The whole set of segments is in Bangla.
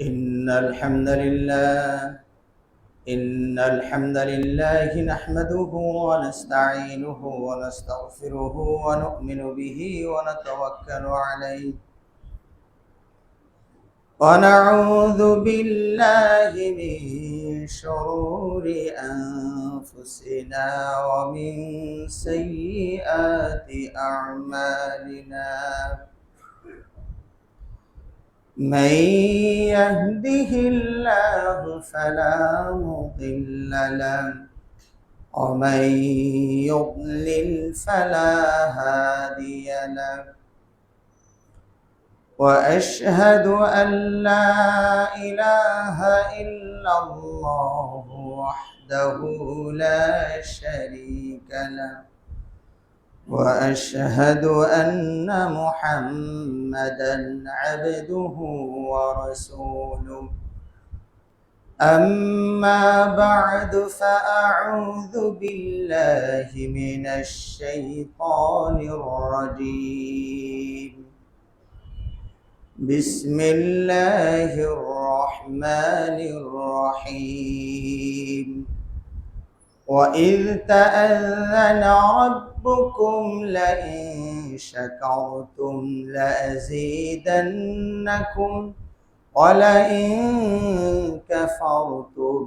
إن الحمد لله نحمده ونستعينه ونستغفره ونؤمن به ونتوكل عليه ونعوذ بالله من شرور أنفسنا ومن سيئات أعمالنا من يهده الله فلا مضل له ومن يضلل فلا هادي له وأشهد أن لا إله إلا الله وحده لا شريك له وأشهد أن محمدًا عبده ورسوله أما بعد فأعوذ بالله من الشيطان الرجيم بسم الله الرحمن الرحيم وإذ تأذن ربكم لئن شكرتم لأزيدنكم ولئن كفرتم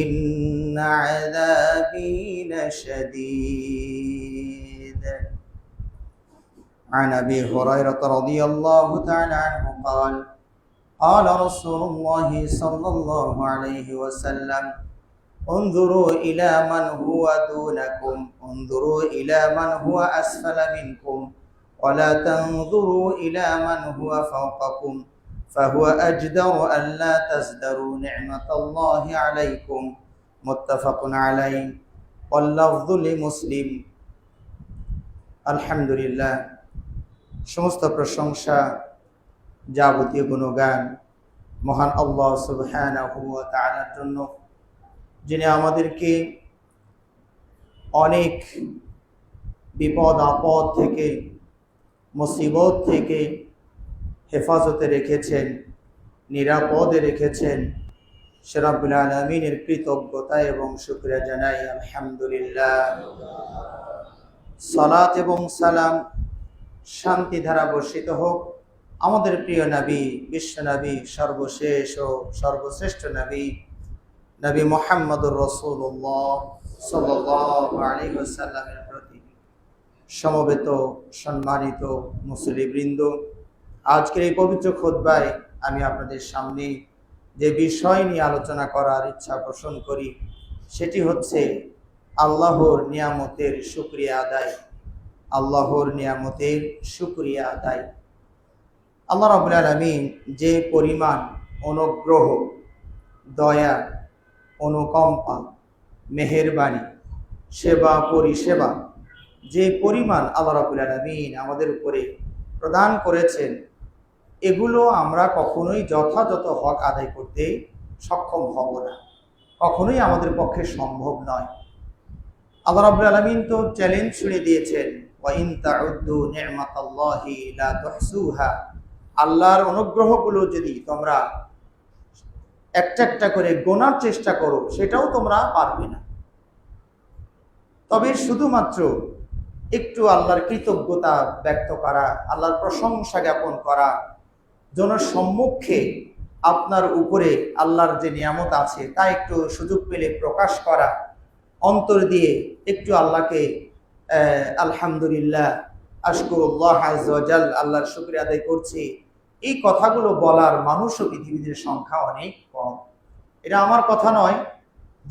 إن عذابي لشديد عن أبي هريرة رضي الله تعالى عنه قال قال رسول الله صلى الله عليه وسلم انظروا إلى من هو دونكم انظروا إلى من هو أسفل منكم ولا تنظروا إلى من هو فوقكم فهو أجدر أن لا تزدروا نعمة الله عليكم متفق عليه واللفظ لمسلم الحمد لله সমস্ত প্রশংসা যাবতীয় গুণগান মহান আল্লাহ সুবহানাহু ওয়া তাআলার জন্য, যিনি আমাদেরকে অনেক বিপদ আপদ থেকে মুসিবত থেকে হেফাজতে রেখেছেন, নিরাপদে রেখেছেন। সে রব্বুল আলামিনের কৃতজ্ঞতা এবং শুকরিয়া জানাই আলহামদুলিল্লাহ। সালাত এবং সালাম, শান্তি ধারা বর্ষিত হোক আমাদের প্রিয় নবী, বিশ্ব নবী, সর্বশেষ ও সর্বশ্রেষ্ঠ নবী নবী মুহাম্মদুর রাসূলুল্লাহ সাল্লাল্লাহু আলাইহি ওয়াসাল্লামের প্রতি। সমবেত সম্মানিত মুসলিমবৃন্দ, আজকের এই পবিত্র খুতবায় আমি আপনাদের সামনে যে বিষয় নিয়ে আলোচনা করার ইচ্ছা পোষণ করি সেটি হচ্ছে আল্লাহর নিয়ামতের শুকরিয়া আদায়। আল্লাহর নিয়ামতের শুকরিয়া আদায়। আল্লাহ রাব্বুল আলামিন যে পরিমাণ অনুগ্রহ, দয়া, অনুকম্পা, মেহেরবানি, সেবা পরিষেবা যে পরিমাণ আল্লাহ রাব্বুল আলামিন আমাদের উপরে প্রদান করেছেন, এগুলো আমরা কখনোই যথাযথ হক আদায় করতে সক্ষম হব না, কখনোই আমাদের পক্ষে সম্ভব নয়। আল্লাহ রাব্বুল আলামিন তো চ্যালেঞ্জ ছুড়ে দিয়েছেন, ওয়া ইন তাউদ্দু নি'মাতাল্লাহি লা তুহসুহা। আল্লাহর অনুগ্রহগুলো যদি তোমরা একটা একটা করে গোনার চেষ্টা করো সেটাও তোমরা পারবে না। তবে শুধুমাত্র একটু আল্লাহর কৃতজ্ঞতা ব্যক্ত করা, আল্লাহর প্রশংসা জ্ঞাপন করা, জনসম্মুখে আপনার উপরে আল্লাহর যে নিয়ামত আছে তা একটু সুযোগ পেলে প্রকাশ করা, অন্তর দিয়ে একটু আল্লাহকে আলহামদুলিল্লাহ, আশকুরুল্লাহ আযজা ওয়া জাল, আল্লাহর শুকরিয়া আদায় করছি, এই কথাগুলো বলার মানুষও পৃথিবীতে সংখ্যা অনেক কম। এটা আমার কথা নয়।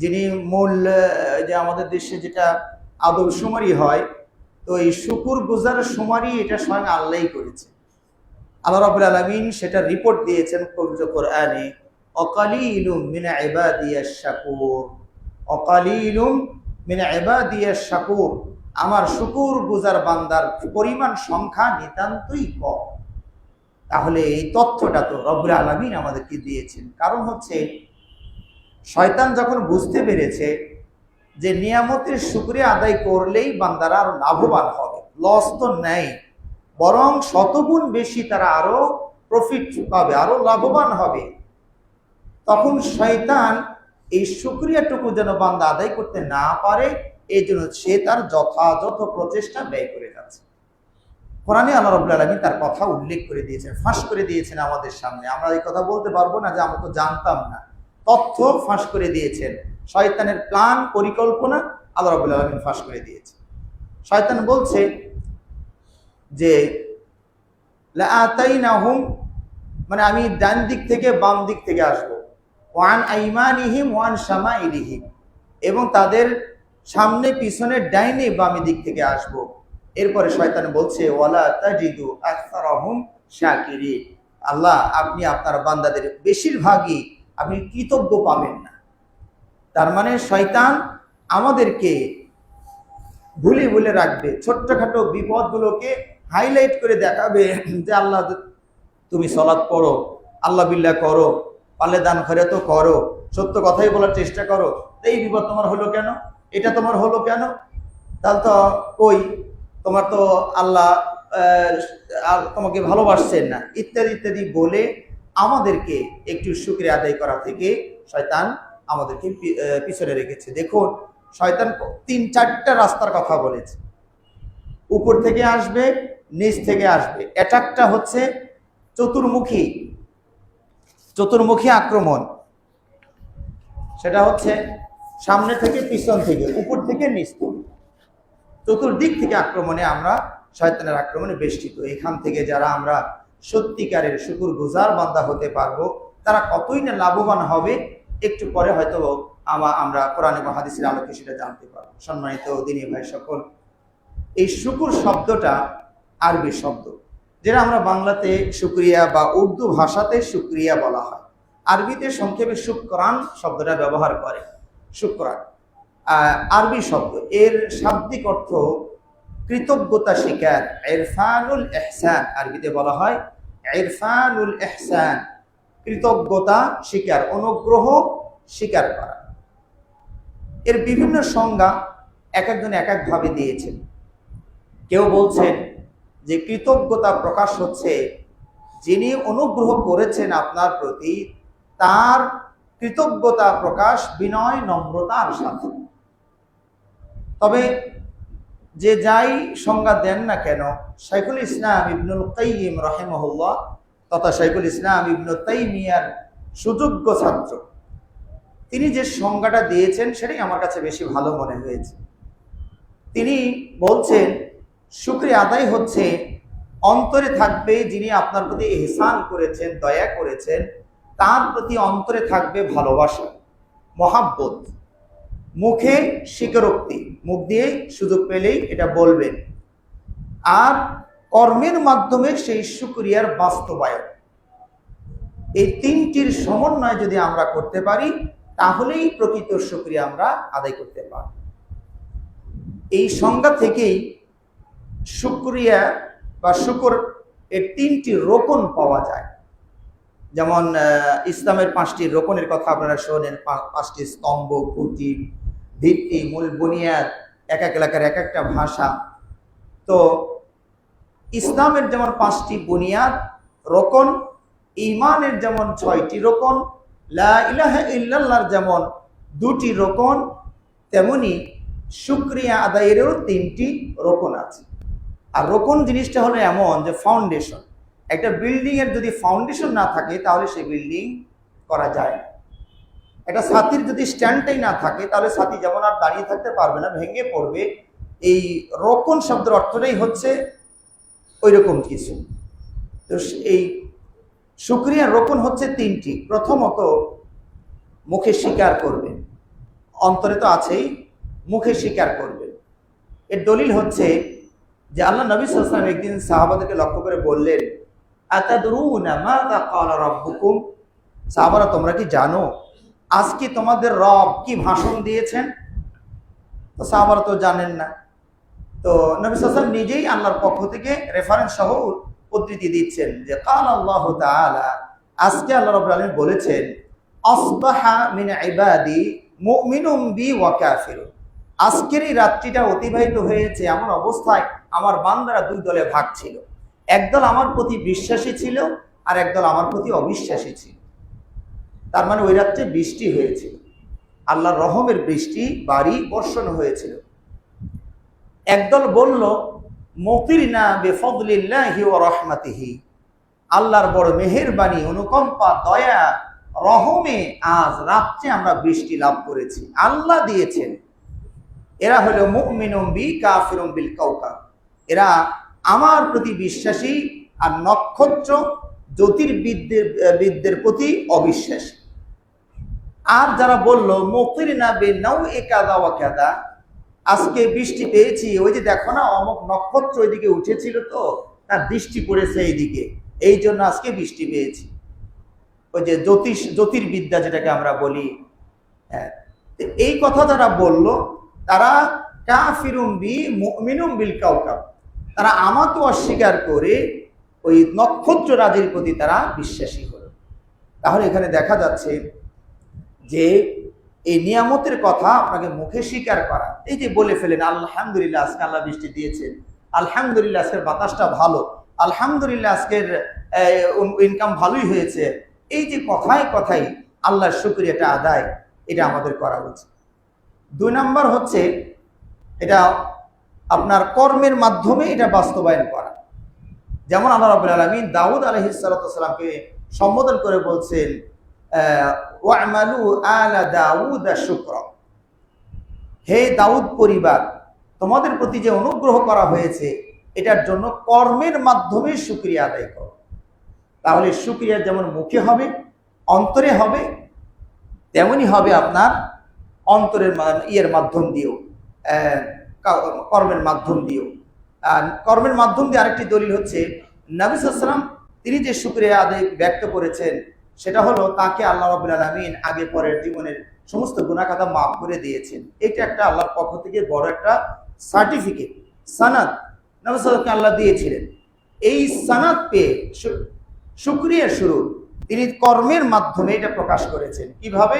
যিনি মূল যে আমাদের দেশে যেটা আদবশুমারি হয়, তো এই শুকুর গুজার শুমারি এটা স্বয়ং আল্লাহই করেছে। আল্লাহ রাব্বুল আলামিন সেটা রিপোর্ট দিয়েছেন পবিত্র কোরআনে, অকালিলুম মিন ইবাদিয়াশ শাকুর, অকালিলুম মিন ইবাদিয়াশ শাকুর। আমার শুকুর গুজার বান্দার পরিমাণ সংখ্যা নিতান্তই কম। তাহলে এই তথ্যটা তো রব্বুল আলামিন আমাদেরকে দিয়েছেন। কারণ হচ্ছে শয়তান যখন বুঝতে পেরেছে যে নিয়ামতের শুকরিয়া আদায় করলেই বান্দারা আরো লাভবান হবে, লস তো নেই, বরং শতগুণ বেশি তারা আরো প্রফিট পাবে, আরো লাভবান হবে, তখন শয়তান এই শুকরিয়াটুকু যেন বান্দা আদায় করতে না পারে, এই জন্য সে তার যথাযথ প্রচেষ্টা ব্যয় করে যাচ্ছে। কোরআনে আল্লাহ রাব্বুল আলামিন তার কথা উল্লেখ করে দিয়েছেন, ফাঁস করে দিয়েছেন আমাদের সামনে। আমরা এই কথা বলতে পারবো না যে আমরা তো জানতাম না, তথ্য ফাঁস করে দিয়েছেন। শয়তানের প্ল্যান, পরিকল্পনা আল্লাহ রাব্বুল আলামিন ফাঁস করে দিয়েছেন। শয়তান বলছে যে লাআতাইনাহুম, মানে আমি ডান দিক থেকে বাম দিক থেকে আসব, ওয়ান আইমানিহিম ওয়ান শামাইলিহিম, এবং তাদের সামনে পিছনে ডাইনে বামে দিক থেকে আসব। এরপরে শয়তান বলছে ওয়ালা তাজিদু আকসারাহুম শাকিরিন, আল্লাহ আপনি আপনার বান্দাদের বেশিরভাগই আপনি কৃতজ্ঞ পাবেন না। তার মানে শয়তান আমাদেরকে ভুলে ভুলে রাখবে, ছোট্টখাটো বিপদগুলোকে হাইলাইট করে দেখাবে যে আল্লাহ তুমি সালাত পড়ো, আল্লাহ বিল্লাহ করো, পালে দান খয়রাত করো, সত্য কথাই বলার চেষ্টা করো, এই বিপদ তোমার হলো কেন, এটা তোমার হলো কেন, তাহলে তো কই তোমার তো আল্লাহ তোমাকে ভালোবাসছেন না, ইত্যাদি ইত্যাদি বলে আমাদেরকে একটু শুকরিয়া আদায় করা থেকে শয়তান আমাদেরকে পিছনে রেখেছে। দেখুন শয়তান ৩-৪টা রাস্তার কথা বলেছে, উপর থেকে আসবে, নিচ থেকে আসবে। অ্যাটাকটা হচ্ছে চতুর্মুখী আক্রমণ। সেটা হচ্ছে সামনে থেকে, পিছন থেকে, উপর থেকে, নিচ থেকে, চতুর্দিক থেকে আক্রমণে আমরা শয়তানের আক্রমণে বেষ্টিত। এখান থেকে যারা আমরা সত্যিকারের শুকরগুজার বান্দা হতে পারবো তারা কতই না লাভবান হবে, একটু পরে হয়তো আমরা কোরআন এবং হাদিসের আলোকে সেটা জানতে পারবো। সম্মানিত দিনী ভাই সকল, এই শুকুর শব্দটা আরবি শব্দ, যেটা আমরা বাংলাতে শুকরিয়া বা উর্দু ভাষাতে শুকরিয়া বলা হয়, আরবিতে সংক্ষেপে শুকরান শব্দটা ব্যবহার করে। শুকরান আরবি শব্দ, এর শাব্দিক অর্থ কৃতজ্ঞতা স্বীকার, ইরফানুল ইহসান, আরবিতে বলা হয় ইরফানুল ইহসান, কৃতজ্ঞতা স্বীকার, অনুগ্রহ স্বীকার করা। এর বিভিন্ন সংজ্ঞা এক একজন এক একভাবে দিয়েছেন। কেউ বলছেন যে কৃতজ্ঞতা প্রকাশ হচ্ছে যিনি অনুগ্রহ করেছেন আপনার প্রতি, তার কৃতজ্ঞতা প্রকাশ বিনয় নম্রতার সাথে। তবে যে যাই সংজ্ঞা দেন না কেন, শাইখুল ইসলাম ইবনুল কাইয়িম রাহিমাহুল্লাহ তথা শাইখুল ইসলাম ইবনু তাইমিয়ার সুযোগ্য ছাত্র, তিনি যে সংজ্ঞাটা দিয়েছেন সেটাই আমার কাছে বেশি ভালো মনে হয়েছে। তিনি বলছেন শুকরিয়া আদায় হচ্ছে অন্তরে থাকবে যিনি আপনার প্রতি ইহসান করেছেন, দয়া করেছেন, তার প্রতি অন্তরে থাকবে ভালোবাসা, মহাব্বত, মুখে স্বীকারোক্তি, মুখ দিয়ে সুযোগ পেলেই এটা বলবেন, আর কর্মের মাধ্যমে সেই শুকরিয়ার বাস্তবায়ন। এই তিনটির সমন্বয় যদি আমরা করতে পারি তাহলেই প্রকৃত শুকরিয়া আমরা আদায় করতে পারি। এই সংজ্ঞা থেকেই শুকরিয়া বা শুকর এর 3টি রোকন পাওয়া যায়। যেমন ইসলামের 5টি রোকনের কথা আপনারা শোনেন, 5টি স্তম্ভ, খুঁটি, ভিত্তি, মূল বুনিয়াদ, এক এক এলাকার এক একটা ভাষা। তো ইসলামের যেমন 5টি বুনিয়াদ রোকন, ঈমানের যেমন 6টি রোকন, লা ইলাহা ইল্লাল্লাহর যেমন 2টি রোকন, তেমনি শুকরিয়া আদায়েরও 3টি রোকন আছে। আর রোকন জিনিসটা হলো এমন যে ফাউন্ডেশন, একটা বিল্ডিং এর যদি ফাউন্ডেশন না থাকে তাহলে সেই বিল্ডিং করা যায় না। একটা ছাতির যদি স্ট্যান্ডটাই না থাকে তাহলে ছাতি যেমন আর দাঁড়িয়ে থাকতে পারবে না, ভেঙে পড়বে। এই রোকন শব্দের অর্থটাই হচ্ছে ওই রকম কিছু। তো এই শুকরিয়ার রোকন হচ্ছে 3টি। প্রথমত মুখে স্বীকার করবে, অন্তরে তো আছেই, মুখে স্বীকার করবে। এর দলিল হচ্ছে যে আল্লাহ নবী সাল্লাল্লাহু আলাইহি ওয়াসাল্লাম একদিন সাহাবাদেরকে লক্ষ্য করে বললেন, আতাদরুনা মাযা ক্বালা রাব্বুকুম, সাহাবারা তোমরা কি জানো আজকে তোমাদের রব কি ভাষণ দিয়েছেন? তো সাহাবারা তো জানেন না। তো নবী সাল্লাল্লাহু আলাইহি ওয়াসাল্লাম নিজেই আল্লাহর পক্ষ থেকে রেফারেন্স সহ উদ্ধৃতি দিচ্ছেন যে ক্বালা আল্লাহু তাআলা, আজকে আল্লাহ রাব্বুল আলামিন বলেছেন, আসবাহা মিন ইবাদি মুমিনুম বি ওয়া কাফিরুন, আজকের এই রাত্রিটা অতিবাহিত হয়েছে এমন অবস্থায় আমার বান্দারা 2 দলে ভাগ ছিল। একদল আমার প্রতি বিশ্বাসী ছিল আর একদল আমার প্রতি অবিশ্বাসী ছিল। তার মানে ওই রাত্রে বৃষ্টি হয়েছিল, আল্লাহর রহমের বৃষ্টি বাড়ি বর্ষণ হয়েছিল। একদল বলল মুতিরনা বিফদলিল্লাহি ওয়া রাহমাতিহি, আল্লাহর বড় মেহেরবানি, অনুকম্পা, দয়া, রহমে আজ রাত্রে আমরা বৃষ্টি লাভ করেছি, আল্লাহ দিয়েছেন। এরা হলো মুমিনুম বি কাফিরুম বিল কাওকাব, এরা আমার প্রতি বিশ্বাসী আর নক্ষত্র জ্যোতির্বিদদের প্রতি অবিশ্বাসী। আর যারা বলল মুতিরনা বিনাউই কাযা ওয়া কাযা, আজকে বৃষ্টি পেয়েছি, ওই যে দেখো না অমুক নক্ষত্র ওইদিকে উঠেছিল তো তার দৃষ্টি পড়েছে এইদিকে, এই জন্য আজকে বৃষ্টি পেয়েছি। ওই যে জ্যোতির্বিদ্যা যেটাকে আমরা বলি, হ্যাঁ, এই কথা যারা বলল তারা কাফিরুম বি মুমিনুম বিল কাওকাব, তারা আমাকে অস্বীকার করে ওই নক্ষত্র রাজির প্রতি তারা বিশ্বাসী হলো। তাহলে এখানে দেখা যাচ্ছে যে এই নিয়ামতের কথা আপনাকে মুখে স্বীকার করা, এই যে বলে ফেলেন আলহামদুলিল্লাহ আজকে আল্লাহ বৃষ্টি দিয়েছেন, আলহামদুলিল্লাহ আজকের বাতাসটা ভালো, আলহামদুলিল্লাহ আজকের ইনকাম ভালোই হয়েছে, এই যে কথায় কথায় আল্লাহর শুকরিয়াটা আদায়, এটা আমাদের করা উচিত। 2 নম্বর হচ্ছে এটা আপনার কর্মের মাধ্যমে এটা বাস্তবায়ন করা। যেমন আল্লাহ রাব্বুল আলামিন দাউদ আলাইহিস সালামকে সম্বোধন করে বলছেন ওয়া'মালু আলা দাউদ শুকরা, হে দাউদ পরিবার, তোমাদের প্রতি যে অনুগ্রহ করা হয়েছে এটার জন্য কর্মের মাধ্যমে শুকরিয়া আদায় করো। তাহলে শুকরিয়া যেমন মুখে হবে, অন্তরে হবে, তেমনি হবে আপনার অন্তরের মাধ্যম দিয়েও, কর্মের মাধ্যম দিয়েও। আর কর্মের মাধ্যম দিয়ে আরেকটি দলিল হচ্ছে নবী সাল্লাল্লাহু আলাইহি ওয়াসাল্লাম তিনি যে শুকরিয়া আদায় ব্যক্ত করেছেন সেটা হলো তাকে আল্লাহ রাব্বুল আলামিন আগে পরের জীবনের সমস্ত গুনাহ খাতা মাফ করে দিয়েছেন। এটা একটা আল্লাহর পক্ষ থেকে বড় একটা সার্টিফিকেট, সানাদ নবী সাল্লাল্লাহু আলাইহি ওয়াসাল্লামকে আল্লাহ দিয়েছিলেন। এই সানাদ পেয়ে শুকরিয়া শুরু তিনি কর্মের মাধ্যমে এটা প্রকাশ করেছেন। কিভাবে?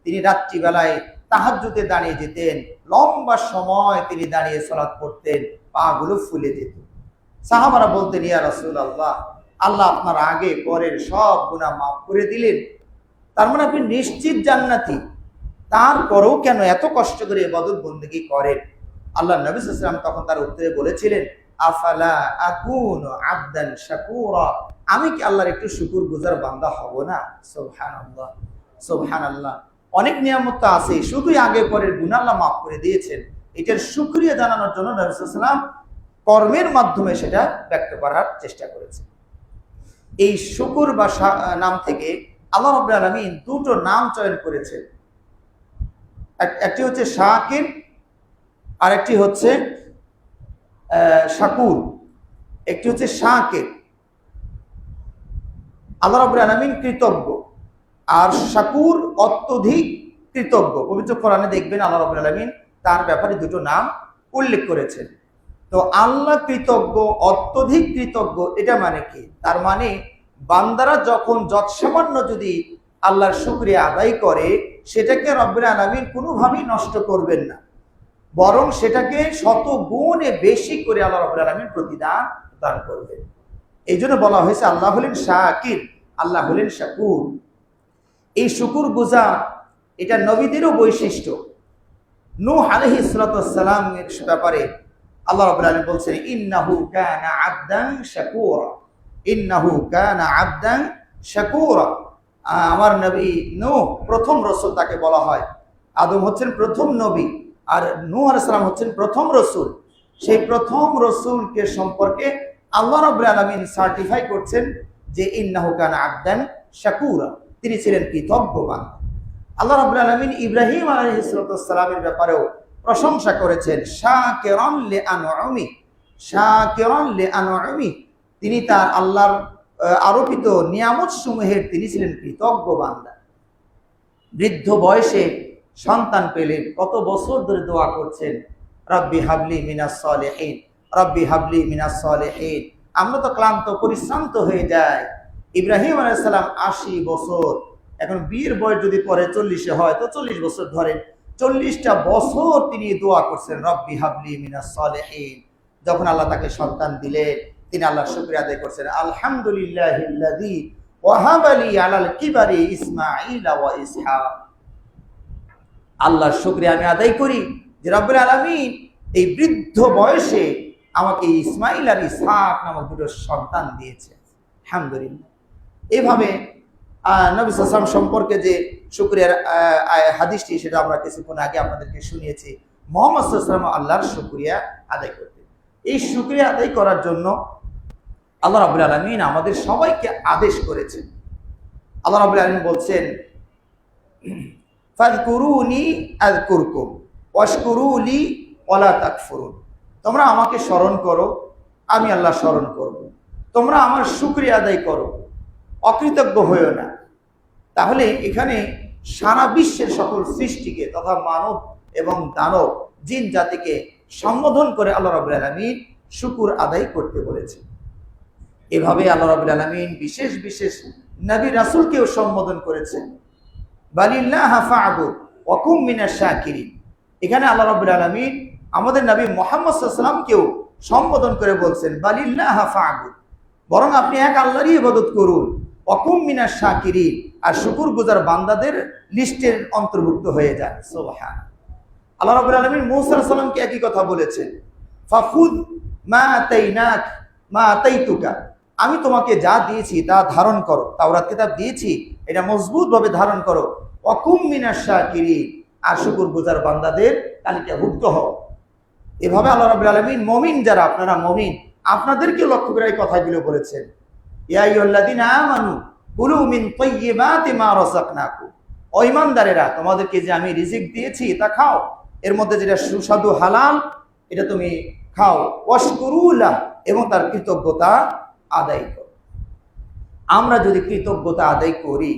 তিনি রাত্রিবেলায় তাহাজ্জুদে দাঁড়িয়ে যেতেন, লম্বা সময় তিনি দাঁড়িয়ে সালাত পড়তেন, পা গুলো ফুলে যেত। সাহাবারা বলতেন ইয়া রাসূলুল্লাহ, আল্লাহ আপনার আগে পরের সব গুনাহ মাফ করে দিলেন, তার মানে আপনি নিশ্চিত জান্নাতি, তারপরেও কেন এত কষ্ট করে ইবাদত বন্দেগী করেন? আল্লাহ নবী সাল্লাল্লাহু আলাইহি ওয়াসাল্লাম তখন তার উত্তরে বলেছিলেন আফালা আকুনু আবদান শাকুরা, আমি কি আল্লাহর একটু শুকরগুজার বান্দা হব না? সুবহানাল্লাহ, সুবহানাল্লাহ। অনেক নিয়ামত তো আছে, শুধুই আগে পরের গুনাহ আল্লাহ মাফ করে দিয়েছেন, এটার শুকরিয়া জানানোর জন্য নবী সাল্লাল্লাহু আলাইহি ওয়াসাল্লাম কর্মের মাধ্যমে সেটা ব্যক্ত করার চেষ্টা করেছেন। এই শুকর বা নাম থেকে আল্লাহ রাব্বুল আলামিন 2টো নাম চয়ন করেছেন, একটি হচ্ছে শাকির আর একটি হচ্ছে শাকুর। একটি হচ্ছে শাকির, আল্লাহ রাব্বুল আলামিন কৃতজ্ঞ, আর শাকুর অত্যধিক কৃতজ্ঞ। পবিত্র কোরআনে দেখবেন আল্লাহ রাব্বুল আলামিন তার ব্যাপারে 2টো নাম উল্লেখ করেছেন। তো আল্লাহ কৃতজ্ঞ, অত্যধিক কৃতজ্ঞ, এটা মানে কি? তার মানে বান্দারা যখন যৎসামান্য যদি আল্লাহর শুকরিয়া আদায় করে সেটাকে রব্বুল আলামিন কোনোভাবেই নষ্ট করবেন না, বরং সেটাকে শত গুণে বেশি করে আল্লাহ রব্বুল আলামিন প্রতিদান দান করবেন। এই জন্য বলা হয়েছে আল্লাহ হলেন শাকির, আল্লাহ হলেন শাকুর। এই শুকুর গুজার এটা নবীদেরও বৈশিষ্ট্য। নূহ আলাইহিস সালামের ব্যাপারে আল্লাহ রাব্বুল আলামিন বলছেন ইন্নাহু কানা আবদান শাকুরা, ইন্নাহু কানা আবদান শাকুরা। আমার নবী নূহ প্রথম রাসূল তাকে বলা হয়। আদম হচ্ছেন প্রথম নবী আর নূহ আলাইহিস সালাম হচ্ছেন প্রথম রাসূল। সেই প্রথম রাসূলকে সম্পর্কে আল্লাহ রাব্বুল আলামিন সার্টিফাই করছেন যে ইন্নাহু কানা আবদান শাকুরা, তিনি ছিলেন কৃতজ্ঞবান। আল্লাহ রাব্বুল আলামিন ইব্রাহিম আলাইহিস সালামের ব্যাপারেও প্রশংসা করেছেন শাকিরান লিআনউমি, শাকিরান লিআনউমি, তিনি তার আল্লাহর আরোপিত নিয়ামত সমূহের তিনি ছিলেন কৃতজ্ঞ বান্দা। বৃদ্ধ বয়সে সন্তান পেলেন, কত বছর ধরে দোয়া করছেন রব্বি হাবলি মিনাস সালিহিন, রব্বি হাবলি মিনাস সালিহিন। আমরা তো ক্লান্ত পরিশ্রান্ত হয়ে যাই। ইব্রাহিম আলাইহিস সালাম 80 বছর, এখন বিয়ের বয়স যদি পরে 40-এ হয় তো 40 বছর ধরেন, 40টা বছর তিনি দোয়া করছেন রব্বি হাবলি মিনাস সালিহিন। যখন আল্লাহ তাকে সন্তান দিলেন তিনি আল্লাহর শুকরিয়া আদায় করছেন, আলহামদুলিল্লাহিল্লাযী ওয়াহাবালি আলাল কিবারি ইসমাঈল ওয়া ইসহাক। আল্লাহর শুকরিয়া আমি আদায় করি যে রব্বুল আলামিন এই বৃদ্ধ বয়সে আমাকে ইসমাঈল আর ইসহাক নামক দুটো সন্তান দিয়েছে। আলহামদুলিল্লাহ। এইভাবে নবী সাল্লাল্লাহু আলাইহি ওয়াসাল্লাম সম্পর্কে যে শুকরিয়ার হাদিসটি, সেটা আমরা কিছুক্ষণ আগে আপনাদেরকে শুনিয়েছি। মুহাম্মদ সাল্লাল্লাহু আলাইহি ওয়াসাল্লাম আল্লাহর শুকরিয়া আদায় করতেন। এই শুকরিয়া আদায় করার জন্য আল্লাহ রাব্বুল আলামিন আমাদের সবাইকে আদেশ করেছেন। আল্লাহ রাব্বুল আলামিন বলছেন, ফাযকুরুনি আযকুরকুম ওয়াশকুরুলি ওয়ালা তাকফুরুন। তোমরা আমাকে স্মরণ করো, আমি আল্লাহ স্মরণ করব। তোমরা আমার শুকরিয়া আদায় করো, অকৃতজ্ঞ হইও না। তাহলে এখানে সারা বিশ্বের সকল সৃষ্টিকে তথা মানব এবং দানব জিন জাতিকে সম্বোধন করে আল্লাহ রাব্বুল আলামিন শুকর আদায় করতে বলেছেন। এভাবে আল্লাহ রাব্বুল আলামিন বিশেষ বিশেষ নবী রাসূলকেও সম্বোধন করেছেন, বালিল্লাহ ফা'বুদ ওয়া কুম মিনাশ শাকিরিন। এখানে আল্লাহ রাব্বুল আলামিন আমাদের নবী মুহাম্মদ সাল্লাল্লাহু আলাইহি ওয়াসাল্লামকেও সম্বোধন করে বলছেন, বালিল্লাহ ফা'বুদ, বরং আপনি এক আল্লাহরই ইবাদত করুন, ওয়া কুম মিনাশ শাকিরিন, আর শুকরগুজার বান্দাদের লিস্টের অন্তর্ভুক্ত হয়ে যান। সুবহানাল্লাহ। আল্লাহ রাব্বুল আলামিন মূসা আলাইহিস সালামকে একই কথা বলেছেন, ফাখুদ মা আতাইনাক মা আতাইতুকা, আমি তোমাকে যা দিয়েছি তা ধারণ করো। তাওরাত কিতাব দিয়েছি, এটা মজবুতভাবে ধারণ করো। ওয়া কুম মিনাশ শাকিরিন, আর শুকরগুজার বান্দাদের তালিকাভুক্ত হও। এভাবে আল্লাহ রাব্বুল আলামিন মুমিন যারা, আপনারা মুমিন, আপনাদেরকে লক্ষ্য করে এই কথাগুলো বলেছেন। ইয়া আইয়ুহাল্লাযীনা আমানু কুলু মিন তাইয়্যিবাতি মা রাযাকনাকুম, ও ঈমানদারেরা, তোমাদেরকে যে আমি রিজিক দিয়েছি তা খাও, এর মধ্যে যেটা সুস্বাদু হালাল এটা তুমি খাও। ওয়াশকুরুলাহ, এবং তার কৃতজ্ঞতা আদায় করো। আমরা যদি কৃতজ্ঞতা আদায় করি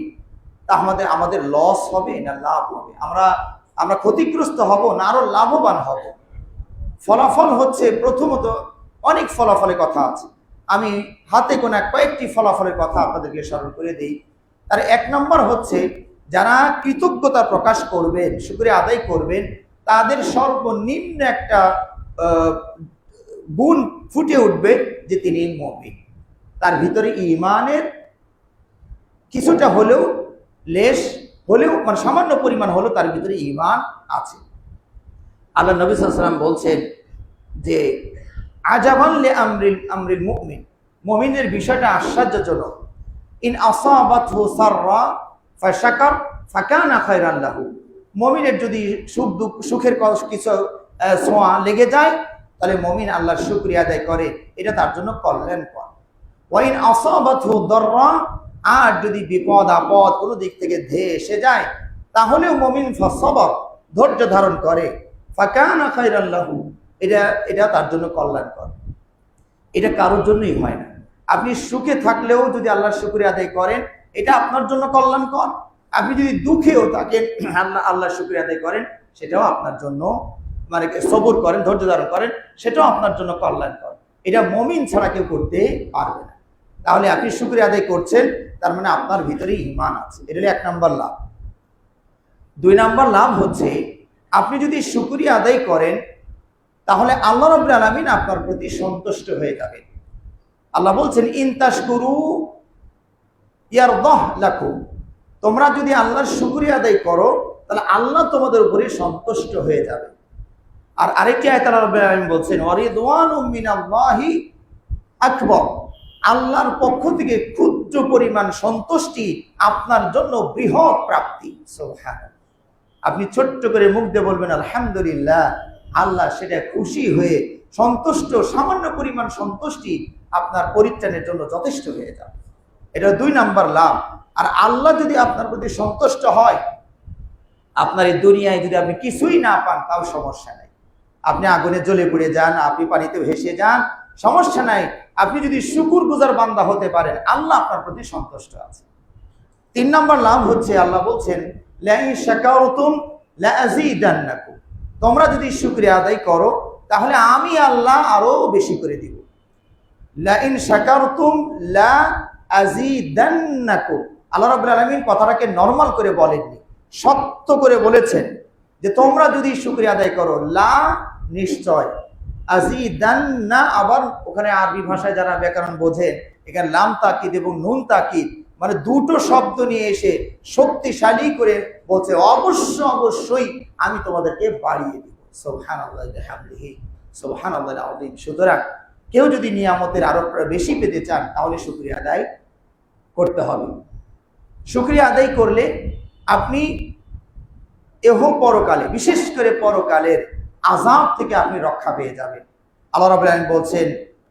তা আমাদের লস হবে না লাভ হবে? আমরা ক্ষতিগ্রস্ত হব না আরো লাভবান হব? ফলাফল হচ্ছে, প্রথমত অনেক ফলাফলের কথা আছে, আমি হাতে গোনা কয়েকটি ফলাফলের কথা আপনাদেরকে স্মরণ করে দিই। তার এক নম্বর হচ্ছে, যারা কৃতজ্ঞতা প্রকাশ করবেন, শুকরিয়া আদায় করবেন, তাদের সর্বনিম্ন একটা গুণ ফুটে উঠবে যে তিনি মুমিন। তার ভিতরে ঈমানের কিছুটা হলেও, লেশ হলেও, মানে সামান্য পরিমাণ হলেও তার ভিতরে ঈমান আছে। আল্লাহ নবী সাল্লাল্লাহু আলাইহি ওয়াসাল্লাম বলছেন যে আজাবান লি আমরিল মুমিন, মুমিনের বিষয়টা আশ্চর্যজনক। ইন আসাবাতহু সাররা ফাশাকার ফাকানা খায়রান লাহু, মুমিনের যদি সুখের কিছু ছোঁয়া লেগে যায়, তাহলে মুমিন আল্লাহর শুকরিয়া আদায় করে, এটা তার জন্য কল্যাণকর। ওয়া ইন আসাবাতহু দাররা, আর যদি বিপদ আপদ কোনো দিক থেকে ধেয়ে এসে যায়, তাহলেও মুমিন ফাসবার, ধৈর্য ধারণ করে, ফাকানা খায়রান লাহু, এটা তার জন্য কল্যাণকর। এটা কারোর জন্যই হয় না। আপনি সুখে থাকলেও যদি আল্লাহর শুকরিয়া আদায় করেন, এটা আপনার জন্য কল্যাণকর। আপনি যদি দুঃখেও থাকেন, আল্লাহর শুকরিয়া আদায় করেন, সেটাও আপনার জন্য, মানে সবর করেন, ধৈর্য ধারণ করেন, সেটাও আপনার জন্য কল্যাণকর। এটা মুমিন ছাড়া কেউ করতে পারবে না। তাহলে আপনি শুকরিয়া আদায় করছেন, তার মানে আপনার ভিতরে ঈমান আছে। এটা হলো এক নম্বর লাভ। দুই নম্বর লাভ হচ্ছে, আপনি যদি শুকরিয়া আদায় করেন, তাহলে আল্লাহ রাব্বুল আলামিন আপনার প্রতি সন্তুষ্ট হয়ে যাবেন। আল্লাহ বলছেন, ইন তাশকুরু ইয়ারদাহ লাকুম, তোমরা যদি আল্লাহর শুকরিয়া আদায় করো, তাহলে আল্লাহ তোমাদের উপরে সন্তুষ্ট হয়ে যাবে। আর আরেকটি আয়াতে আল্লাহ রাব্বুল আলামিন বলছেন, ওয়ারিদওয়ানুম মিনাল্লাহি আকবার, আল্লাহর পক্ষ থেকে ক্ষুদ্র পরিমাণ সন্তুষ্টি আপনার জন্য বৃহৎ প্রাপ্তি। সুবহানাল্লাহ। আপনি ছোট্ট করে মুখ দিয়ে বলবেন আলহামদুলিল্লাহ, আল্লাহ সেটা খুশি হয়ে সন্তুষ্ট, সামান্য পরিমাণ সন্তুষ্টি আপনার পরিত্রাণের জন্য যথেষ্ট হয়ে যাবে। এটা দুই নাম্বার লাভ। আর আল্লাহ যদি আপনার প্রতি সন্তুষ্ট হয়, আপনার এই দুনিয়ায় যদি আপনি কিছুই না পান, তাও সমস্যা নাই। আপনি আগুনে জ্বলে পুড়ে যান, আপনি পানিতে ভেসে যান, সমস্যা নাই। আপনি যদি শুকরগুজার বান্দা হতে পারেন, আল্লাহ আপনার প্রতি সন্তুষ্ট আছে। তিন নম্বর লাভ হচ্ছে, আল্লাহ বলছেন, লাইন শাকারতুম লাযীদান্নাকুম, তোমরা যদি শুকরিয়া আদায় করো, তাহলে আমি আল্লাহ আরো বেশি করে দিব। লাইন শাকারতুম লাযীদান্নাকুম, আল্লাহ রাব্বুল আলামিন কথাটাকে নরমাল করে বলেননি, শক্ত করে বলেছেন যে তোমরা যদি শুকরিয়া আদায় করো, লা নিশ্চয়, আজিদান্না, আবার ওখানে আরবি ভাষায় যারা ব্যাকরণ বোঝেন, এখানে লাম তাকিদ এবং নুন তাকিদ, মানে দুটো শব্দ নিয়ে এসে শক্তিশালী করে বলছে অবশ্যই আমি তোমাদেরকে বাড়িয়ে দিব। সুবহানাল্লাহি ওয়া বিহামদিহি সুবহানাল্লাহিল আযীম। সুতরাং কেউ যদি নিয়ামতের আরো বেশি পেতে চান তাহলে শুকরিয়া আদায় করতে হবে। শুকরিয়া আদায় করলে আপনি এহ পরকালে, বিশেষ করে পরকালের আযাব থেকে আপনি রক্ষা পেয়ে যাবেন। আল্লাহ রাব্বুল আলামিন বলছেন,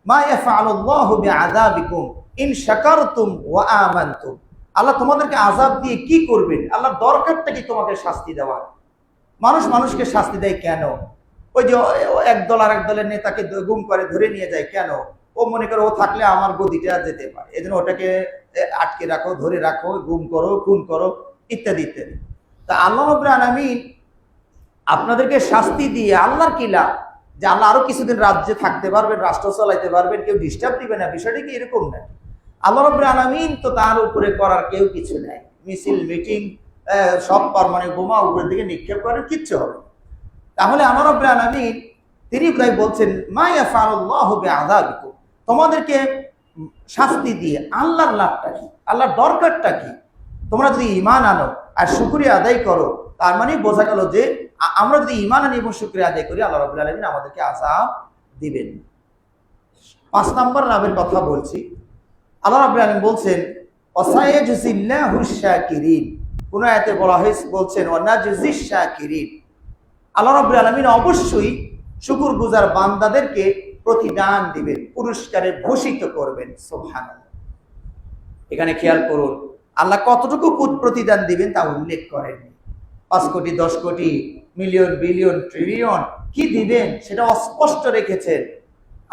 মা ইয়াফআলুল্লাহু বিআযাবিকুম ইন শাকারতুম ওয়া আমানতুম। আল্লাহ তোমাদেরকে আযাব দিয়ে কি করবেন? আল্লাহর দরকারটা কি তোমাকে শাস্তি দেওয়ার? মানুষকে শাস্তি দেয় কেন? ওই যে একদল আর একদলের নেতাকে গুম করে ধরে নিয়ে যায় কেন? ও মনে করে ও থাকলে আমার গদিটা যেতে পারে, এজন্য ওটাকে আটকে রাখো, ধরে রাখো, গুম করো, খুন করো, ইত্যাদি ইত্যাদি। তা আল্লাহ রাব্বুল আলামিন আপনাদেরকে শাস্তি দিয়ে আল্লাহর কি লাভ? যে আল্লাহ আরো কিছুদিন রাজ্যে থাকতে পারবেন, রাষ্ট্র চালাইতে পারবেন, কেউ ডিস্টার্ব দিবে না, বিষয়টা কি এরকম না? আল্লাহ রাব্বুল আলামিন তো তার উপরে করার কেউ কিছু নাই। মিছিল মিটিং সব পারমাণবিক বোমা উপরের দিকে নিক্ষেপ করেন, কিচ্ছু হবে না। তাহলে আল্লাহ রাব্বুল আলামিন তিনি তাই বলছেন, মা ইয়াফআলুল্লাহু বিআযাবিকুম, তোমাদেরকে শাস্তি দিয়ে আল্লাহর লাভটা কি, আল্লাহর দরকারটা কি? তোমরা যদি ঈমান আনো আর শুকরিয়া আদায় করো, তার মানে বোঝা গেল যে আমরা যদি ঈমান আনি এবং শুকরিয়া আদায় করি, আল্লাহ রাব্বুল আলামিন আমাদেরকে আযাব দিবেন। 5 নম্বর লাভের কথা বলছি। আল্লাহ রাব্বুল আলামিন বলছেন, ওয়াসায়াজজিল্লাহুশ শাকিরিন। কোন আয়াতে বলা হয়েছে, বলছেন ওয়ানাজজিশ শাকিরিন। আল্লাহ রাব্বুল আলামিন অবশ্যই শুকরগুজার বান্দাদেরকে প্রতিদান দিবেন, পুরস্কারে ভূষিত করবেন। সুবহানাল্লাহ। এখানে খেয়াল করুন, আল্লাহ কতটুকু প্রতিদান দিবেন তা উল্লেখ করেননি। 5 কোটি, 10 কোটি, মিলিয়ন, বিলিয়ন, ট্রিলিয়ন কি দিবেন সেটা অস্পষ্ট রেখেছেন।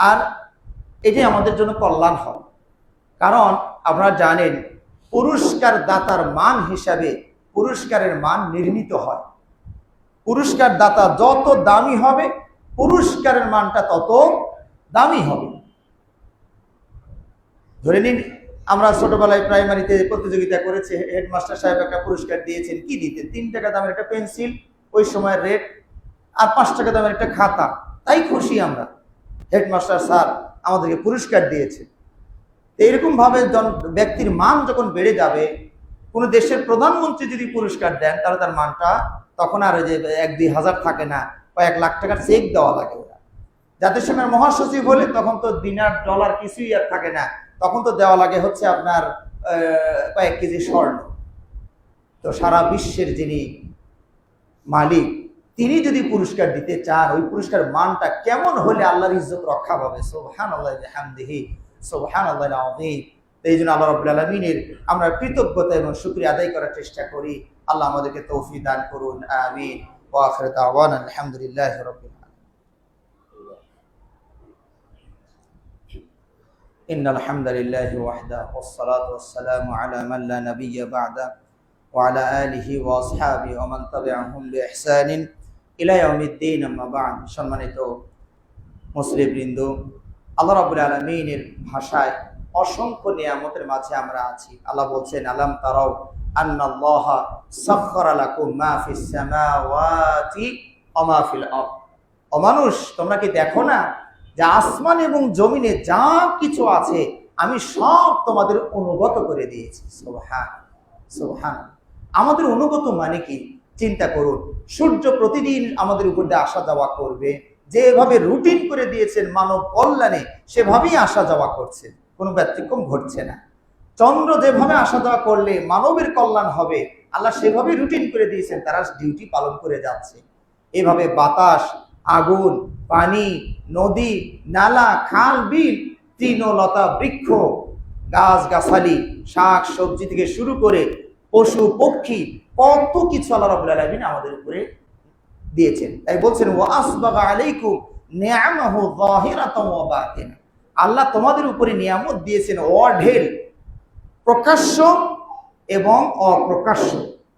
আর এটাই আমাদের জন্য কল্যাণ হয়, কারণ আপনারা জানেন পুরস্কার দাতার মান হিসাবে পুরস্কারের মান নির্ণীত হয়। পুরস্কার দাতা যত দামি হবে, পুরস্কারের মানটা তত দামি হবে। ধরে নিন আমরা ছোটবেলায় প্রাইমারিতে প্রতিযোগিতা করেছি, হেডমাস্টার সাহেব একটা পুরস্কার দিয়েছেন। কি দিতেন? 3 টাকা দামের একটা পেন্সিল, ওই সময়ের রেট, আর 5 টাকা দামের একটা খাতা। তাই খুশি আমরা, হেডমাস্টার স্যার আমাদেরকে পুরস্কার দিয়েছে। এইরকম ভাবে ব্যক্তির মান যখন বেড়ে যাবে, কোনো দেশের প্রধানমন্ত্রী যদি পুরস্কার দেন তাহলে তার মানটা তখন আর যে 1-2 হাজার থাকে না, কয়েক লাখ টাকার চেক দেওয়া লাগে। ওরা জাতিসংঘের মহাসচিব হলে তখন তো দিনার ডলার কিছুই আর থাকে না, তখন তো দেওয়া লাগে হচ্ছে আপনার কয়েক কেজি স্বর্ণ। তো সারা বিশ্বের যিনি মালিক, তিনি যদি পুরস্কার দিতে চান, ওই পুরস্কার মানটা কেমন হলে আল্লাহর ইজ্জত রক্ষা পাবে। সুবহানাল্লাহি ওয়া বিহামদিহি সুবহানাল্লাহিল আযীম। এই জন্য আল্লাহ রাব্বুল আলামিনের আমরা কৃতজ্ঞতা এবং শুকরিয়া আদায় করার চেষ্টা করি। আল্লাহ আমাদেরকে তৌফিক দান করুন, আমিন। ওয়া আখিরু দাওয়ানা আলহামদুলিল্লাহি রাব্বিল আলামিন। ইন্নাল হামদালিল্লাহি ওয়াহদা ওয়াসসালাতু ওয়াসসালামু আলা মান লা নাবিয়্যা বা'দা ওয়া আলা আলিহি ওয়া আসহাবিহি ওয়া মান তাবি'আহুম বিইহসানিন ইলা ইয়াউমিদ্দিন, আম্মা বা'দ। সম্মানিত মুসলিমবৃন্দ, আল্লাহ রাব্বুল আলামিনের ভাষায় অসংখ্য নিয়ামতের মাঝে আমরা আছি। আল্লাহ বলছেন, আলাম তারাও আন্নাল্লাহা সাখখারা লাকুম মা ফিস সামাওয়াতি ওয়া মা ফিল আরদ। ও মানুষ, তোমরা কি দেখো না যে আসমান এবং জমিনে যা কিছু আছে আমি সব তোমাদের অনুগত করে দিয়েছি। সুবহান। আমাদের অনুগত মানে কি? চিন্তা করুন, সূর্য প্রতিদিন আমাদের উপর দিয়ে আসা যাওয়া করবে, যেভাবে রুটিন করে দিয়েছেন মানব কল্যাণে সেভাবেই আসা যাওয়া করছে, কোনো ব্যতিক্রম ঘটছে না। চন্দ্র যেভাবে আসা যাওয়া করলে মানবের কল্যাণ হবে, আল্লাহ সেভাবে রুটিন করে দিয়েছেন, তারা ডিউটি পালন করে যাচ্ছে। এভাবে বাতাস, আগুন, পানি, নদী, নালা, খাল, বিল, তৃণলতা, বৃক্ষ, গাছ গাছালি, শাক সবজি থেকে শুরু করে পশু পক্ষী, কত কিছু আল্লাহ রাব্বুল আলামিন আমাদের উপরে দিয়েছেন। তাই বলছেন, ওয়া আসবাগা আলাইকুম নিআমাহু যাহিরাতাও ওয়া বাতিনা। আল্লাহ তোমাদের উপরে নিয়ামত দিয়েছেন অঢেল, প্রকাশ্য এবং অপ্রকাশ্য।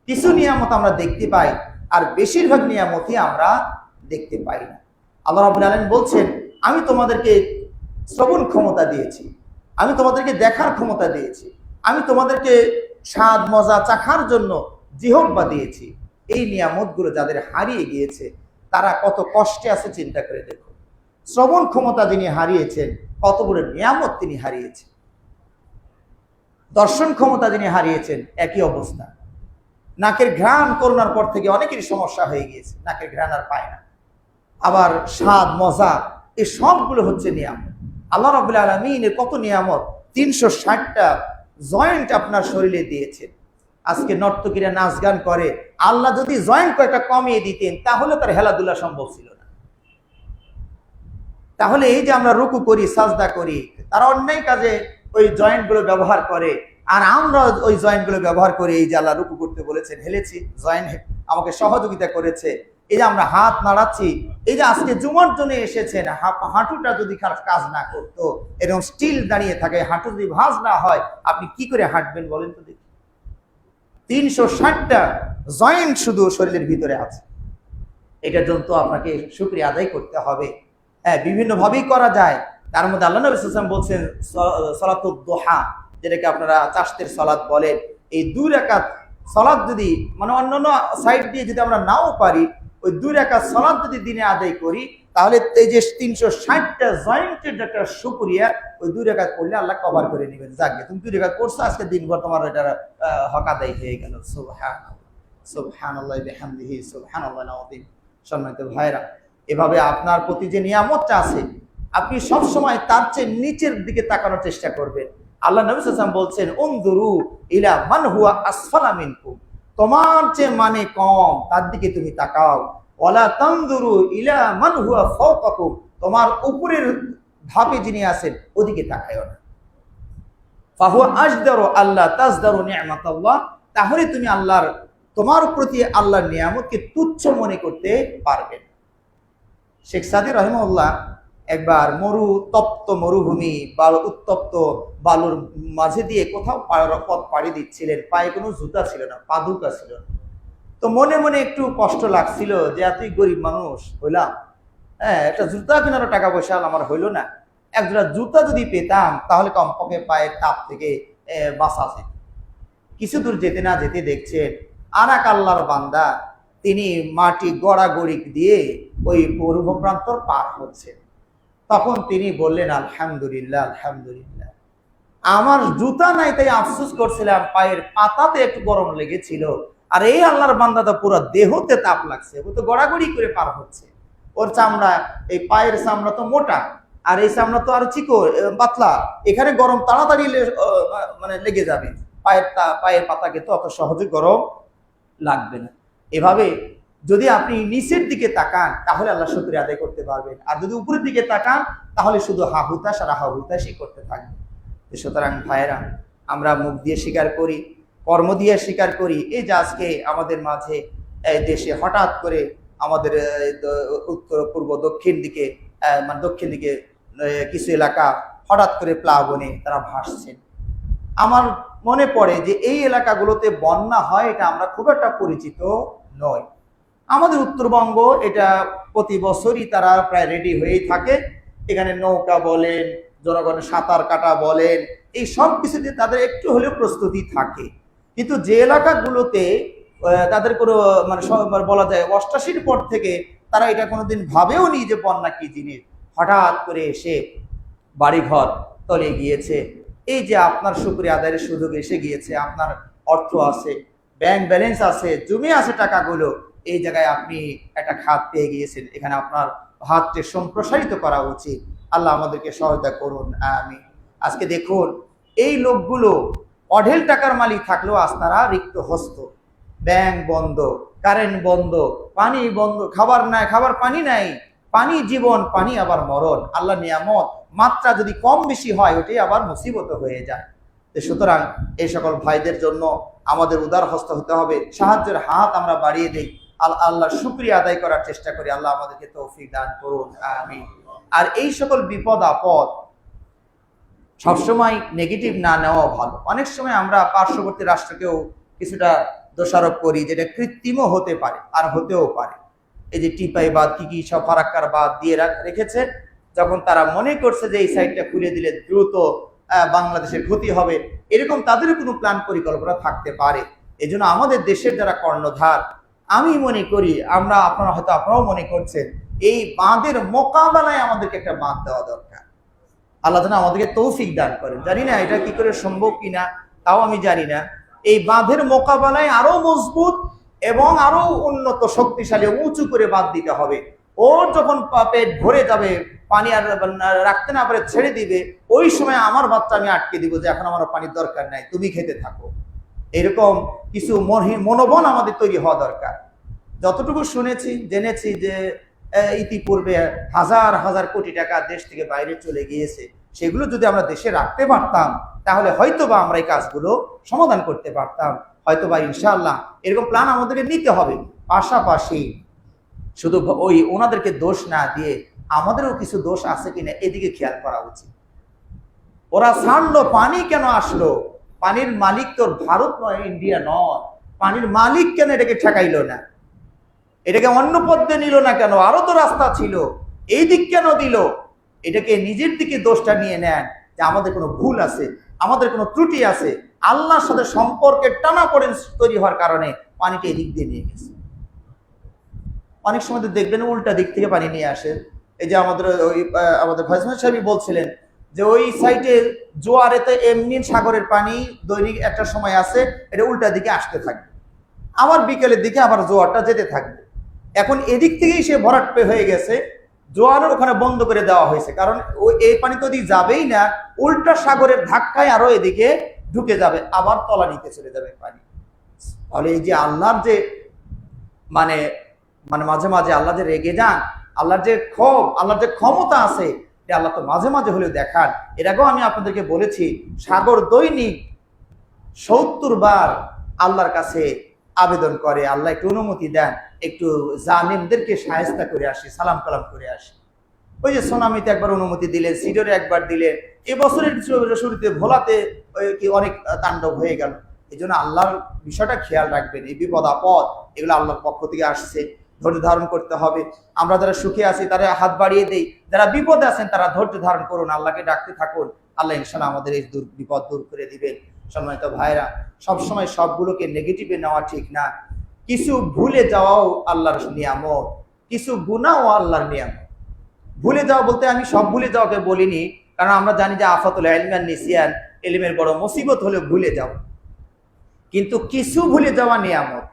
কিছু নিয়ামত আমরা দেখতে পাই, আর বেশিরভাগ নিয়ামতই আমরা দেখতে পাই না। আল্লাহ রাব্বুল আলামিন বলছেন, আমি তোমাদেরকে শ্রবণ ক্ষমতা দিয়েছি, আমি তোমাদেরকে দেখার ক্ষমতা দিয়েছি, আমি তোমাদেরকে স্বাদ মজা চাখার জন্য জিহ্বা দিয়েছি। এই নিয়ামতগুলো যাদের হারিয়ে গিয়েছে তারা কত কষ্টে আছে চিন্তা করে দেখো। শ্রবণ ক্ষমতা যিনি হারিয়েছেন, কত বড় নিয়ামত তিনি হারিয়েছেন। দর্শন ক্ষমতা যিনি হারিয়েছেন, একই অবস্থা। নাকের ঘ্রাণ করোনার পর থেকে অনেকেরই সমস্যা হয়ে গিয়েছে, নাকের ঘ্রাণ আর পায় না। আবার স্বাদ, মজা, এই সবগুলো হচ্ছে নিয়ামত। আল্লাহ রাব্বুল আলামিনের কত নিয়ামত, 360টা জয়েন্ট আপনার শরীরে দিয়েছেন। আজকে নর্তকীরা নাচ গান করে, আল্লাহ যদি জয়েন্ট কয়েকটা কমিয়ে দিতেন তাহলে তার হেলাধুলা সম্ভব ছিল না। তাহলে এই যে আমরা রুকু করি, সাজদা করি, তারা অন্যায় কাজে ওই জয়েন্ট গুলো ব্যবহার করে, আর আমরা ওই জয়েন্ট গুলো ব্যবহার করে এই যে আল্লাহ রুকু করতে বলেছেন, হেলেছি, জয়েন্ট আমাকে সহযোগিতা করেছে। এই যে আমরা হাত নাড়াচ্ছি, এই যে আজকে জুমার জন্য এসেছেন, হাঁটুটা যদি কাজ না করতো, এরকম স্টিল দাঁড়িয়ে থাকে, হাঁটু যদি ভাঁজ না হয়, আপনি কি করে হাঁটবেন বলেন তো দেখি। 360টা জয়েন্ট শুধু শরীরের ভিতরে আছে। এটার জন্য তো আপনাকে শুকরিয়া আদায় করতে হবে। হ্যাঁ, বিভিন্ন ভাবেই করা যায়। তার মধ্যে আল্লাহ নবী সাল্লাল্লাহু আলাইহি ওয়াসাল্লাম বলছেন সালাতুদ দুহা, যেটাকে আপনারা চাশতের সালাত বলেন, এই 2 রাকাত সালাত যদি মানে অন্যান্য সাইড দিয়ে যদি আমরা নাও পারি, ওই 2 রাকাত সালাত যদি দিনে আদায় করি, তাহলে এই যে 360টা জয়েন্টের যেটা শুকরিয়া, ওই 2 রাকাত পড়লে আল্লাহ কভার করে নেবেন। যাকে তুমি 2 রাকাত পড়ছো, আজকে দিনভর তোমার এটা হক আদায় হয়ে গেল। সুবহানাল্লাহ, সুবহানাল্লাহি বিহামদিহি, সুবহানাল্লাহিল আযীম। সম্মানিত ভাইরা, এভাবে আপনার প্রতি যে নিয়ামতটা আছে, আপনি সব সময় তার চেয়ে নিচের দিকে তাকানোর চেষ্টা করবেন। আল্লাহ নবী সাল্লাল্লাহু আলাইহি ওয়াসাল্লাম বলছেন, উনজুরু ইলা মান হুয়া আসফালা মিনকুম, তোমার চেয়ে মানে কম তার দিকে তুমি তাকাও। ওয়ালা তানজুরু ইলা মান হুয়া ফাওকাকুম, তোমার উপরের ধাপে যিনি আছেন ওদিকে তাকায়ও না। ফাহুয়া আজদারু আল্লাহ তাজদারু নি'মাতাল্লাহ, তাহলে তুমি তোমার প্রতি আল্লাহর নিয়ামতকে তুচ্ছ মনে করতে পারবে। শেখ সাদী রাহিমাহুল্লাহ একবার তপ্ত মরুভূমি বা উত্তপ্ত বালুর মাঝে দিয়ে কোথাও পথ পাড়ি দিচ্ছিলেন, পায়ে কোনো জুতা ছিল না, পাদুকা ছিল না। তো মনে মনে একটু কষ্ট লাগছিল যে এতই গরিব মানুষ হইলাম, হ্যাঁ, একটা জুতা কেনারও টাকা পয়সা আমার হইলো না, একজোড়া জুতা যদি পেতাম তাহলে কমপক্ষে পায়ের তাপ থেকে বাঁচা যেত। কিছু দূর যেতে না যেতে দেখছেন আর এক আল্লাহর বান্দা, তিনি মাটি গড়াগড়ি দিয়ে ওই মরুভূমি প্রান্তর পার হচ্ছে। তখন তিনি বললেন, আলহামদুলিল্লাহ, আলহামদুলিল্লাহ, আমার জুতা নাই তাই আফসোস করছিলাম, পায়ের পাতাতে একটু গরম লেগেছিল, আর এই আল্লাহর বান্দা তো পুরো দেহতে তাপ লাগছে, ও তো গড়াগড়ি করে পার হচ্ছে। ওর চামড়া, এই পায়ের চামড়া তো মোটা, আর এই চামড়া তো আরো পাতলা, এখানে গরম তাড়াতাড়ি মানে লেগে যাবে, পায়ের পাতাকে তো অত সহজে গরম লাগবে না। এভাবে যদি আপনি নিচের দিকে তাকান তাহলে আল্লাহ শুকরিয়া আদায় করতে পারবেন, আর যদি উপরের দিকে তাকান তাহলে শুধু হাহুতাশ আর হাহুতাশই করতে থাকবেন। সুতরাং ভাইয়েরা, আমরা মুখ দিয়ে স্বীকার করি, কর্ম দিয়ে স্বীকার করি, এই যে আজকে আমাদের মাঝে দেশে হঠাৎ করে আমাদের উত্তর পূর্ব দক্ষিণ দিকে কিছু এলাকা হঠাৎ করে প্লাবনে তারা ভাসছেন। আমার মনে পড়ে যে এই এলাকাগুলোতে বন্যা হয়, এটা আমরা খুব একটা পরিচিত নয়। আমাদের উত্তরবঙ্গ এটা প্রতি বছরই তারা প্রায় রেডি হয়েই থাকে। এখানে নৌকা বলেন, জনগণের সাঁতার কাটা বলেন, এই সব কিছুতে তাদের একটু হলেও প্রস্তুতি থাকে। কিন্তু যে এলাকাগুলোতে তাদের কোনো মানে বলা যায় 88-র পর থেকে তারা এটা কোনোদিন ভাবেও নি যে বন্যা কি জিনিস, হঠাৎ করে এসে বাড়িঘর তলে গিয়েছে। এই যে আপনার শুকরিয়া আদায়ের সুযোগ এসে গিয়েছে, আপনার অর্থ আছে, ব্যাংক ব্যালেন্স আছে, জমে আছে টাকাগুলো, এই জায়গায় আপনি একটা খাত পেয়ে গিয়েছেন, এখানে আপনার হাতকে সম্প্রসারিত করা উচিত। আল্লাহ আমাদেরকে সহায়তা করুন, আমিন। আজকে দেখুন, এই লোকগুলো অঢেল টাকার মালিক থাকলেও আজ তারা রিক্ত হস্ত, ব্যাংক বন্ধ, কারেন্ট বন্ধ, পানি বন্ধ, খাবার নাই, খাবার পানি নাই, পানি জীবন, পানি আবার মরণ। আল্লাহ নিয়ামত মাত্রা যদি কম বেশি হয় ওটাই আবার মুসিবত হয়ে যায়। সুতরাং এই সকল ভাইদের জন্য আমাদের উদার হস্ত হতে হবে, সাহায্যের হাত আমরা বাড়িয়ে দেই, আল্লাহর শুকরিয়া আদায় করার চেষ্টা করি। আল্লাহ আমাদেরকে তৌফিক দান করুন, আমিন। আর এই সকল বিপদ আপদ সবসময় নেগেটিভ না নেওয়া ভালো। অনেক সময় আমরা পার্শ্ববর্তী রাষ্ট্রকেও কিছুটা দোষারোপ করি, যেটা কৃত্রিমও হতে পারে আর হতেও পারে। এই যে টিপাই বাদ কি সব ফারাক্কার বাদ দিয়ে রেখেছে, যখন তারা মনে করছে যে এই সাইডটা খুলে দিলে দ্রুত বাংলাদেশের ক্ষতি হবে, এরকম তাদেরও কোনো প্ল্যান পরিকল্পনা থাকতে পারে। এই জন্য আমাদের দেশের যারা কর্ণধার, আমি মনে করি আপনারাও মনে করছেন, এই বাঁধের মোকাবেলায় আমাদেরকে একটা বাঁধ দেওয়া দরকার। আল্লাহ তাআলা আমাদেরকে তৌফিক দান করেন। জানি না এটা কি করে সম্ভব কিনা, তাও আমি জানি না। এই বাঁধের মোকাবেলায় আরো মজবুত এবং আরো উন্নত শক্তিশালী উঁচু করে বাঁধ দিতে হবে। ওর যখন পেট ভরে যাবে, পানি আর রাখতে না পারে ছেড়ে দিবে, ওই সময় আমার বাচ্চা আমি আটকে দিব যে এখন আমার পানির দরকার নাই, তুমি খেতে থাকো। এরকম কিছু মনোবল আমাদের তৈরি হওয়া দরকার। যতটুকু শুনেছি জেনেছি যে ইতিপূর্বে হাজার হাজার কোটি টাকা দেশ থেকে বাইরে চলে গিয়েছে, সেগুলো যদি আমরা দেশে রাখতে পারতাম তাহলে হয়তোবা আমরা এই কাজগুলো সমাধান করতে পারতাম, হয়তোবা ইনশাআল্লাহ। এরকম প্ল্যান আমাদেরকে নিতে হবে। পাশাপাশি শুধু ওই ওনাদেরকে দোষ না দিয়ে আমাদেরও কিছু দোষ আছে কিনা এদিকে খেয়াল করা উচিত। ওরা ছাড়লো, পানি কেন আসলো? পানির মালিক তো ভারত নয়, ইন্ডিয়া নয়। পানির মালিক কেন এটাকে ঠেকাইলো না? এটাকে অন্য পথে নিল না কেন? আরো তো রাস্তা ছিল, এই দিক কেন দিল? এটাকে নিজের দিকে দোষটা নিয়ে নেন যে আমাদের কোনো ভুল আছে, আমাদের কোনো ত্রুটি আছে। আল্লাহর সাথে সম্পর্কের টানাপোড়েন তৈরি হওয়ার কারণে পানিটা এদিক দিয়ে নিয়ে গেছে। অনেক সময় দেখবেন উল্টা দিক থেকে পানি নিয়ে আসে। এই যে আমাদের ভাইসমান সাহেব বলছিলেন যে ওই সাইডে জোয়ারেতে এমনি সাগরের পানি দৈনিক একটা সময় আছে, এটা উল্টা দিকে আসতে থাকবে, আবার বিকেলের দিকে আবার জোয়ারটা যেতে থাকবে। এখন এদিক থেকেই সে ভরাট হয়ে গেছে, জোয়ারের ওখানে বন্ধ করে দেওয়া হয়েছে, কারণ ওই এই পানি তো ওদিকে যাবেই না, উল্টা সাগরের ধাক্কায় আরো এদিকে ঢুকে যাবে, আবার তলা নিতে চলে যাবে পানি। তাহলে এই যে আল্লাহর যে মানে মানে মাঝে মাঝে আল্লাহ যে রেগে যান, আল্লাহর যে ক্ষোভ, আল্লাহর যে ক্ষমতা আছে, আল্লাহ তো মাঝে মাঝে হলেও দেখান। এর আগেও আমি আপনাদেরকে বলেছি, সাগর দৈনিক ৭০ বার আল্লাহর কাছে আবেদন করে, আল্লাহ একটু অনুমতি দেন, একটু জালিমদেরকে শায়েস্তা করে আসি, সালাম কালাম করে আসি। ওই যে সোনামিতে একবার অনুমতি দিলেন, সিডরে একবার দিলেন, এবছরের শুরুতে ভোলাতে অনেক তাণ্ডব হয়ে গেল। এই জন্য আল্লাহর বিষয়টা খেয়াল রাখবেন। এই বিপদ আপদ এগুলো আল্লাহর পক্ষ থেকে আসছে, ধৈর্য ধারণ করতে হবে। আমরা যারা সুখে আছি তারা হাত বাড়িয়ে দেই, যারা বিপদে আছেন তারা ধৈর্য ধারণ করুন, আল্লাহকে ডাকতে থাকুন, আল্লাহ ইনশাআল্লাহ আমাদের এই বিপদ দূর করে দিবেন। সম্মানিত ভাইরা, সবসময় সবগুলোকে নেগেটিভে নেওয়া ঠিক না। কিছু ভুলে যাওয়াও আল্লাহর নিয়ামত, কিছু গুনাহও আল্লাহর নিয়ামত। ভুলে যাওয়া বলতে আমি সব ভুলে যাওয়াকে বলিনি, কারণ আমরা জানি যে আফাতুল ইলমি ওয়ান নিসিয়ান, ইলমের বড় মুসিবত হলো ভুলে যাওয়া। কিন্তু কিছু ভুলে যাওয়া নিয়ামত,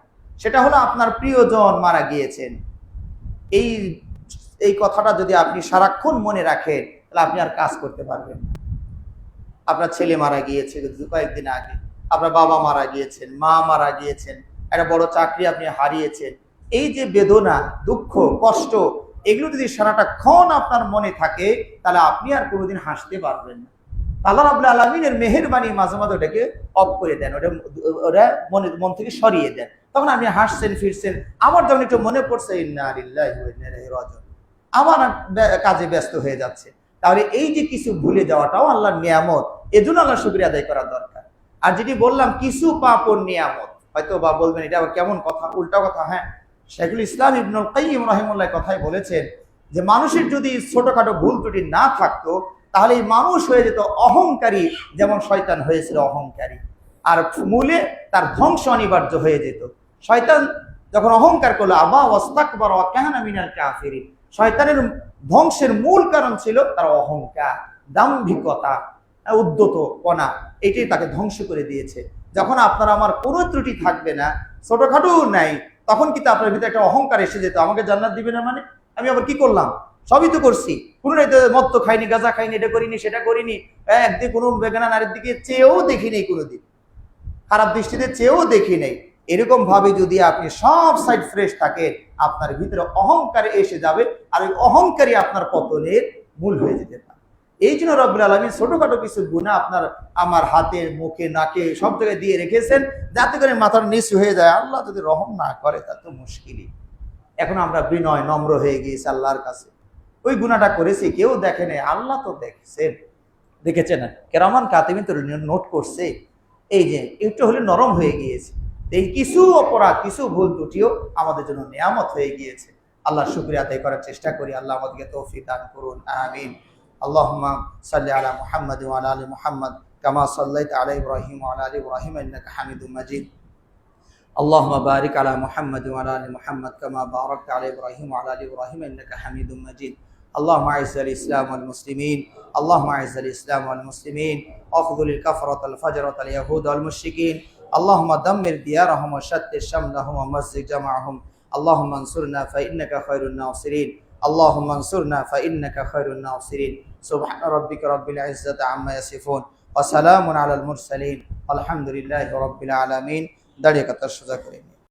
সেটা হলো আপনার প্রিয়জন মারা গিয়েছেন। এই কথাটা যদি আপনি সারাক্ষণ মনে রাখেন তাহলে আপনি আর কাজ করতে পারবেন না। আপনার ছেলে মারা গিয়েছে কয়েকদিন আগে, আপনার বাবা মারা গিয়েছেন, মা মারা গিয়েছেন, একটা বড় চাকরি আপনি হারিয়েছেন। এই যে বেদনা, দুঃখ, কষ্ট, এগুলো যদি সারাটাক্ষণ আপনার মনে থাকে তাহলে আপনি আর কোনোদিন হাসতে পারবেন না। আল্লাহ রাব্বুল আলামিনের মেহেরবানি মাঝে মাঝে ওটাকে অফ করে দেন, ওটা মন থেকে সরিয়ে দেন। তখন আপনি হাসছেন, ফিরছেন, আমার যখন একটু মনে পড়ছে ইন্না লিল্লাহি ওয়া ইন্না ইলাইহি রাজিউন, আমার কাজে ব্যস্ত হয়ে যাচ্ছে। তাহলে এই যে কিছু ভুলে যাওয়াটাও আল্লাহর নিয়ামত, এজন্য আল্লাহ শুকরিয়া আদায় করা দরকার। আর যেটি বললাম কিছু পাপের নিয়ামত, হয়তো বা বলবেন এটা আবার কেমন কথা, উল্টা কথা। হ্যাঁ, শাইখুল ইসলাম ইবনুল কাইয়্যিম রাহিমাহুল্লাহ কথাই বলেছেন যে মানুষের যদি ছোটখাটো ভুল ত্রুটি না থাকতো তাহলে এই মানুষ হয়ে যেত অহংকারী, যেমন শয়তান হয়েছিল অহংকারী, আর মূলে তার ধ্বংস অনিবার্য হয়ে যেত। শয়তান যখন অহংকার করলো, আবা ওয়াস্তাকবারা ওয়া কানা মিনাল কাফিরিন, শয়তানের ধ্বংসের মূল কারণ ছিল তার অহংকার, দাম্ভিকতা, উদ্যতপনা, এটাই তাকে ধ্বংস করে দিয়েছে। যখন আপনার আমার কোনো ত্রুটি থাকবে না, ছোটখাটো নাই, তখন কিন্তু আপনার ভিতরে একটা অহংকার এসে যেত, আমাকে জান্নাত দিবে না মানে আমি আবার কি করলাম, সবই তো করছি, কোনো মদ তো খাইনি, গাঁজা খাইনি, এটা করিনি, সেটা করিনি, একদিন কোনো বেগানা নারীর দিকে চেয়েও দেখি নেই, কোনোদিন খারাপ দৃষ্টিতে চেয়েও দেখি নেই। এরকম ভাবে যদি আপনি সব সাইড ফ্রেশ থাকেন, আপনার ভিতরে অহংকার এসে যাবে, আর ওই অহংকারই আপনার পতনের মূল হয়ে যেতে পারে। এই জন্য রব্বুল আলামিন ছোটখাটো কিছু গুনাহ আপনার আমার হাতে, মুখে, নাকে সব জায়গায় দিয়ে রেখেছেন, যাতে করে মাথার নিচু হয়ে যায়। আল্লাহ যদি রহম না করে তা তো মুশকিলই। এখন আমরা বিনয় নম্র হয়ে গিয়েছি আল্লাহর কাছে, ওই গুনাহটা করেছি কেউ দেখে নেই, আল্লাহ তো দেখেছেন, কেরামান কাতিবিন তো নোট করছে। এই যে একটু হলে নরম হয়ে গিয়েছে, এই কিছু অপরাধ, কিছু ভুল ত্রুটিও আমাদের জন্য নিয়ামত হয়ে গিয়েছে। আল্লাহর শুকরিয়া আদায় করার চেষ্টা করি। আল্লাহ আমাদেরকে তৌফিক দান করুন, আমিন। আল্লাহুম্মা সাল্লি আলা মুহাম্মাদ ওয়া আলা আলি মুহাম্মাদ কামা সাল্লাইতা আলা ইব্রাহিম ওয়া আলা আলি ইব্রাহিম ইন্নাকা হামিদুম মাজিদ। আল্লাহুম্মা বারিক আলা মুহাম্মাদ ওয়া আলা আলি মুহাম্মাদ কামা বারাকতা আলা ইব্রাহিম ওয়া আলা আলি ইব্রাহিম ইন্নাকা হামিদুম মাজিদ। اللهم أعز الإسلام والمسلمين اللهم أعز الإسلام والمسلمين واخذل الكفرة الفجرة اليهود والمشركين اللهم دمر ديارهم وشتت شملهم ومزق جمعهم اللهم انصرنا فإنك خير الناصرين اللهم انصرنا فإنك خير الناصرين سبحان ربك رب العزة عما يصفون وسلام على المرسلين الحمد لله رب العالمين দাঁড়িয়ে কথা সোজা করে